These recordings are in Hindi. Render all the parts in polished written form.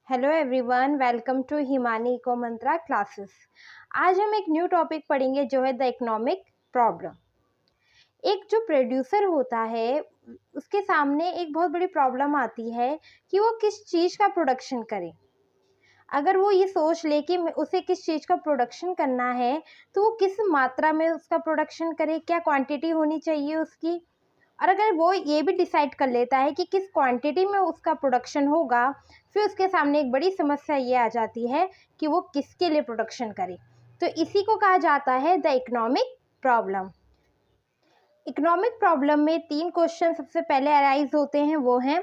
Hello everyone, welcome to Himani eco mantra classes. आज हम एक न्यू टॉपिक पढ़ेंगे जो है द इकोनॉमिक प्रॉब्लम। एक जो प्रोड्यूसर होता है उसके सामने एक बहुत बड़ी प्रॉब्लम आती है कि वो किस चीज़ का प्रोडक्शन करे। अगर वो ये सोच ले कि उसे किस चीज़ का प्रोडक्शन करना है तो वो किस मात्रा में उसका प्रोडक्शन करे, क्या क्वांटिटी होनी चाहिए उसकी। और अगर वो ये भी डिसाइड कर लेता है कि किस क्वांटिटी में उसका प्रोडक्शन होगा, फिर उसके सामने एक बड़ी समस्या ये आ जाती है कि वो किसके लिए प्रोडक्शन करे। तो इसी को कहा जाता है the economic problem. Economic problem में 3 क्वेश्चन सबसे पहले अराइज होते हैं, वो हैं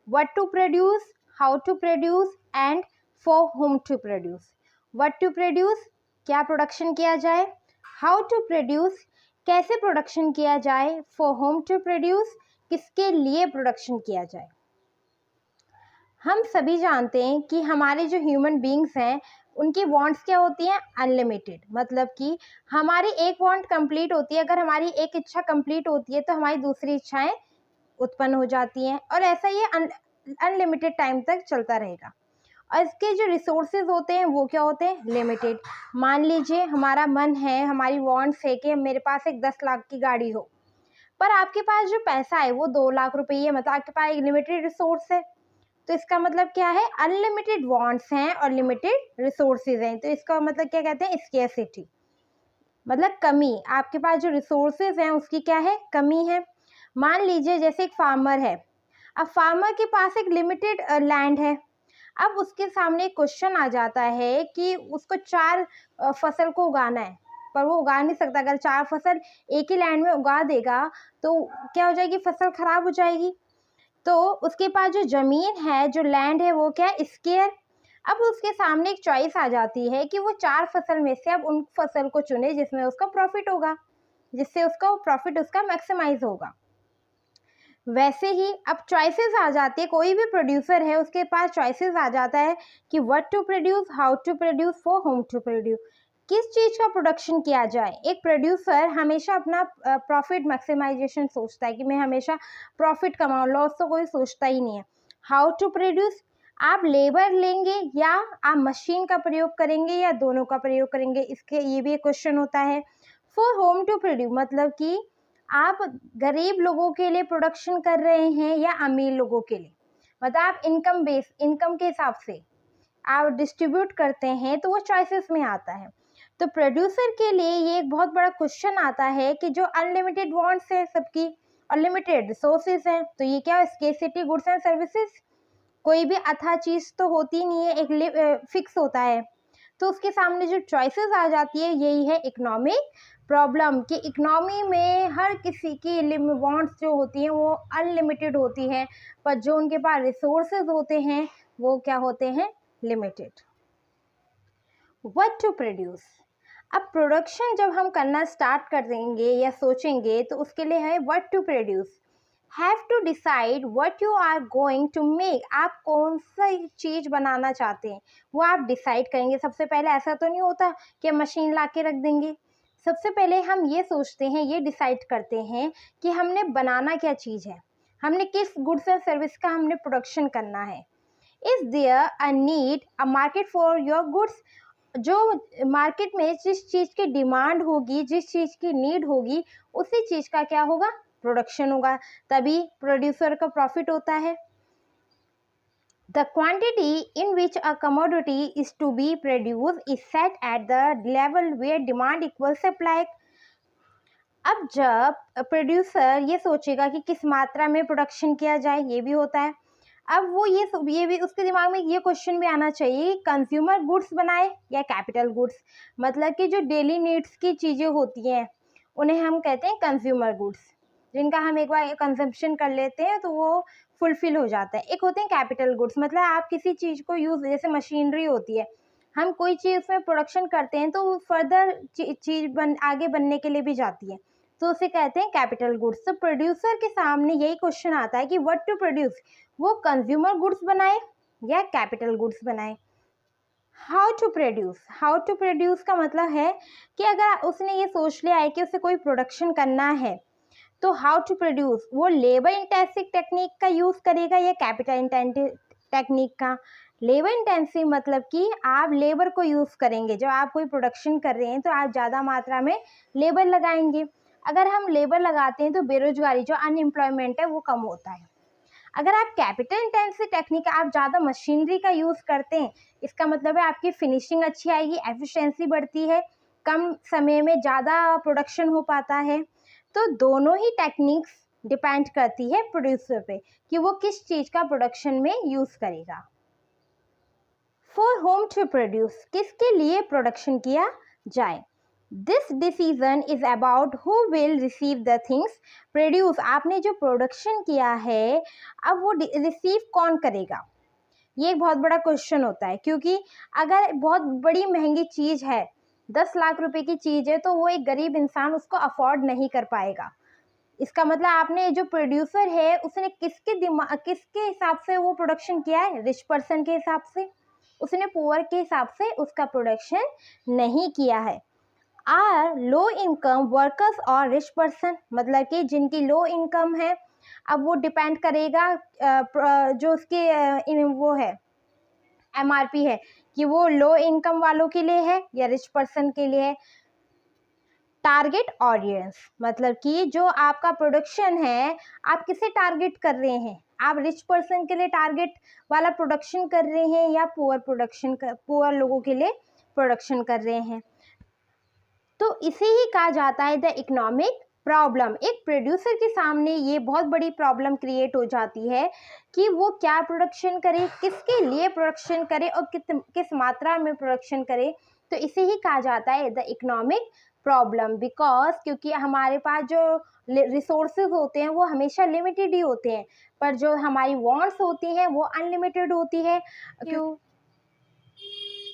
what to produce, how to produce and for whom to produce. What to produce, क्या प्रोडक्शन किया जाए। हाउ टू प्रोड्यूस, कैसे प्रोडक्शन किया जाए। फॉर whom टू प्रोड्यूस, किसके लिए प्रोडक्शन किया जाए। हम सभी जानते हैं कि हमारे जो ह्यूमन बींग्स हैं उनकी वांट्स क्या होती हैं, अनलिमिटेड। मतलब कि हमारी एक वांट कंप्लीट होती है, अगर हमारी एक इच्छा कंप्लीट होती है तो हमारी दूसरी इच्छाएं उत्पन्न हो जाती हैं, और ऐसा ये अनलिमिटेड टाइम तक चलता रहेगा। और इसके जो रिसोर्सेज होते हैं वो क्या होते हैं, लिमिटेड। मान लीजिए हमारा मन है, हमारी वांट्स है कि मेरे पास एक 10 लाख की गाड़ी हो, पर आपके पास जो पैसा है वो 2 लाख रुपये है, मतलब आपके पास एक लिमिटेड रिसोर्स है। तो इसका मतलब क्या है, अनलिमिटेड वांट्स हैं और लिमिटेड रिसोर्सेज हैं। तो इसका मतलब क्या कहते हैं, स्केर्सिटी, मतलब कमी। आपके पास जो रिसोर्सेज हैं उसकी क्या है, कमी है। मान लीजिए जैसे एक फार्मर है, अब फार्मर के पास एक लिमिटेड लैंड है। अब उसके सामने क्वेश्चन आ जाता है कि उसको 4 फसल को उगाना है, पर वो उगा नहीं सकता। अगर 4 फसल एक ही लैंड में उगा देगा तो क्या हो जाएगी, फसल खराब हो जाएगी। तो उसके पास जो ज़मीन है, जो लैंड है, वो क्या है, स्केयर। अब उसके सामने एक चॉइस आ जाती है कि वो 4 फसल में से अब उन फसल को चुने जिसमें उसका प्रॉफिट होगा, जिससे उसका प्रॉफिट उसका मैक्सिमाइज होगा। वैसे ही अब चॉइसेस आ जाती है, कोई भी प्रोड्यूसर है उसके पास चॉइसेस आ जाता है कि what to produce, how to produce, for whom to produce, किस चीज़ का प्रोडक्शन किया जाए। एक प्रोड्यूसर हमेशा अपना प्रॉफिट मैक्सिमाइजेशन सोचता है कि मैं हमेशा प्रॉफिट कमाऊँ, लॉस तो कोई सोचता ही नहीं है। हाउ टू प्रोड्यूस, आप लेबर लेंगे या आप मशीन का प्रयोग करेंगे या दोनों का प्रयोग करेंगे, इसके ये भी एक क्वेश्चन होता है। फॉर whom टू प्रोड्यूस, मतलब कि आप गरीब लोगों के लिए प्रोडक्शन कर रहे हैं या अमीर लोगों के लिए, मतलब आप इनकम के हिसाब से आप डिस्ट्रीब्यूट करते हैं, तो वो चॉइसेस में आता है। तो प्रोड्यूसर के लिए ये एक बहुत बड़ा क्वेश्चन आता है कि जो अनलिमिटेड वांट्स है सबकी और लिमिटेड रिसोर्सेज हैं, तो ये क्या है, स्केर्सिटी गुड्स एंड सर्विसेज। कोई भी अथा चीज़ तो होती नहीं है, एक फिक्स होता है। तो उसके सामने जो चॉइसेस आ जाती है, यही है इकोनॉमिक प्रॉब्लम। कि इकोनॉमी में हर किसी की वांट्स जो होती हैं वो अनलिमिटेड होती हैं, पर जो उनके पास रिसोर्सेज होते हैं वो क्या होते हैं, लिमिटेड। व्हाट टू प्रोड्यूस, अब प्रोडक्शन जब हम करना स्टार्ट कर देंगे या सोचेंगे तो उसके लिए है what to produce. Have to decide what you are going to make, आप कौन सा चीज़ बनाना चाहते हैं वो आप डिसाइड करेंगे। सबसे पहले ऐसा तो नहीं होता कि मशीन ला के रख देंगे। सबसे पहले हम ये सोचते हैं, ये डिसाइड करते हैं कि हमने बनाना क्या चीज़ है, हमने किस गुड्स एंड सर्विस का हमने प्रोडक्शन करना है। Is there a need a market for your goods, जो मार्केट में जिस चीज़ की डिमांड होगी, जिस चीज़ की नीड होगी, उसी चीज़ का क्या होगा, प्रोडक्शन होगा, तभी प्रोड्यूसर का प्रॉफिट होता है। The quantity in which a commodity is to be produced is set at the level where demand equals supply. अब जब प्रोड्यूसर ये सोचेगा कि किस मात्रा में प्रोडक्शन किया जाए, ये भी होता है। अब वो ये भी उसके दिमाग में ये क्वेश्चन भी आना चाहिए, कंज्यूमर गुड्स बनाए या कैपिटल गुड्स। मतलब कि जो डेली नीड्स की चीज़ें होती हैं उन्हें हम कहते हैं कंज्यूमर गुड्स, जिनका हम एक बार कंजम्पशन कर लेते हैं तो वो फुलफिल हो जाता है। एक होते हैं कैपिटल गुड्स, मतलब आप किसी चीज़ को यूज़, जैसे मशीनरी होती है, हम कोई चीज़ उसमें प्रोडक्शन करते हैं तो फर्दर चीज़ आगे बनने के लिए भी जाती है, तो उसे कहते हैं कैपिटल गुड्स। तो प्रोड्यूसर के सामने यही क्वेश्चन आता है कि व्हाट टू प्रोड्यूस, वो कंज्यूमर गुड्स बनाए या कैपिटल गुड्स बनाए। How to produce, how to produce का मतलब है कि अगर उसने ये सोच लिया है कि उसे कोई प्रोडक्शन करना है, तो हाउ टू प्रोड्यूस वो लेबर इंटेंसिव टेक्निक का यूज़ करेगा या कैपिटल इंटेंसिव टेक्निक का। लेबर इंटेंसिव मतलब कि आप लेबर को यूज़ करेंगे, जब आप कोई प्रोडक्शन कर रहे हैं तो आप ज़्यादा मात्रा में लेबर लगाएंगे। अगर हम लेबर लगाते हैं तो बेरोजगारी, जो अनएम्प्लॉयमेंट है, वो कम होता है। अगर आप कैपिटल इंटेंसिव टेक्निक, आप ज़्यादा मशीनरी का यूज़ करते हैं, इसका मतलब है आपकी फिनिशिंग अच्छी आएगी, एफिशिएंसी बढ़ती है, कम समय में ज़्यादा प्रोडक्शन हो पाता है। तो दोनों ही टेक्निक्स डिपेंड करती है प्रोड्यूसर पे कि वो किस चीज़ का प्रोडक्शन में यूज़ करेगा। फॉर होम टू प्रोड्यूस, किसके लिए प्रोडक्शन किया जाए। This decision is about who will receive the things produce. आपने जो प्रोडक्शन किया है, अब वो रिसीव कौन करेगा, ये एक बहुत बड़ा क्वेश्चन होता है। क्योंकि अगर बहुत बड़ी महंगी चीज़ है, 10 लाख रुपए की चीज़ है, तो वो एक गरीब इंसान उसको अफोर्ड नहीं कर पाएगा। इसका मतलब आपने जो प्रोड्यूसर है उसने किसके हिसाब से वो प्रोडक्शन किया है, रिच पर्सन के हिसाब से, उसने पुअर के हिसाब से उसका प्रोडक्शन नहीं किया है। आर लो इनकम वर्कर्स और रिच पर्सन, मतलब कि जिनकी लो इनकम है, अब वो डिपेंड करेगा जो उसके वो है एमआरपी है कि वो लो इनकम वालों के लिए है या रिच पर्सन के लिए है। टारगेट ऑडियंस मतलब कि जो आपका प्रोडक्शन है, आप किसे टारगेट कर रहे हैं, आप रिच पर्सन के लिए टारगेट वाला प्रोडक्शन कर रहे हैं या पुअर लोगों के लिए प्रोडक्शन कर रहे हैं। तो इसे ही कहा जाता है द इकोनॉमिक प्रॉब्लम। एक प्रोड्यूसर के सामने ये बहुत बड़ी प्रॉब्लम क्रिएट हो जाती है कि वो क्या प्रोडक्शन करे, किसके लिए प्रोडक्शन करे और किस मात्रा में प्रोडक्शन करे। तो इसे ही कहा जाता है द इकोनॉमिक प्रॉब्लम, बिकॉज क्योंकि हमारे पास जो रिसोर्सेज होते हैं वो हमेशा लिमिटेड ही होते हैं, पर जो हमारी वांट्स होती हैं वो अनलिमिटेड होती है। क्यों